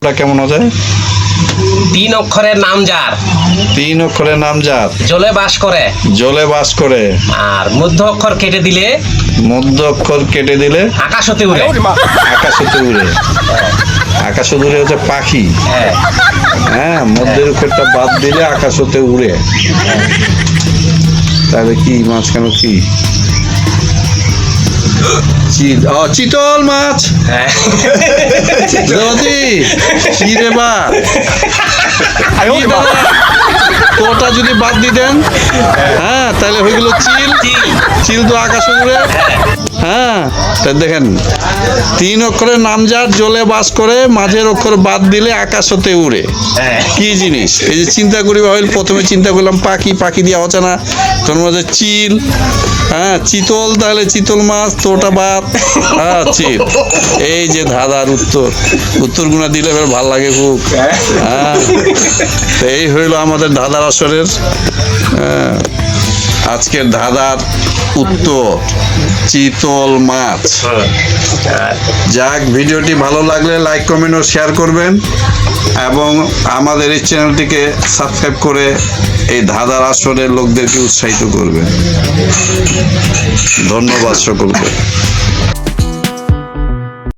কেমন হবে? 3 অক্ষরের নাম যার, 3 অক্ষরের নাম যার, জলে বাস করে, জলে বাস করে, আর মধ্য অক্ষর কেটে দিলে, মধ্য অক্ষর কেটে দিলে আকাশ হতে উড়ে। আকাশ হতে উড়ে। আকাশ হতে উড়ে হচ্ছে পাখি। হ্যাঁ, হ্যাঁ, মধ্যের অক্ষরটা বাদ দিলে আকাশ হতে উড়ে। তাহলে কি মাঝখানে কি? চিতল মাছ। হ্যাঁ। যদি কি রে বা তোটা যদি বাদ দিতেন, হ্যাঁ, তাহলে হয়ে গেল চিল। চিল তো আকাশ উড়ে। হ্যাঁ, তা দেখেন 3 অক্ষরের নাম যার, জলে বাস করে, মাঝের অক্ষর বাদ দিলে আকাশ হতে উড়ে। কি জিনিস? এই যে চিন্তা করি ভাবিল, প্রথমে চিন্তা করলাম পাখি, পাখি দিয়ে হচ্ছে না, তোর মাঝে চিল। হ্যাঁ, চিতল, তাহলে চিতল মাছ, তোটা বাদ। হ্যাঁ, চিল। এই যে ধাঁধার উত্তরগুলো দিলে বেশ ভালো লাগে খুব। হ্যাঁ, তো এই হইল আমাদের ধাঁধার আসরের আজকের ধাঁধার উত্তর চিতল মাছ। যাক, ভিডিওটি ভালো লাগলে লাইক, কমেন্ট ও শেয়ার করবেন এবং আমাদের এই চ্যানেলটিকে সাবস্ক্রাইব করে এই ধাঁধার আসরের লোকদেরকে উৎসাহিত করবেন। ধন্যবাদ সকলকে।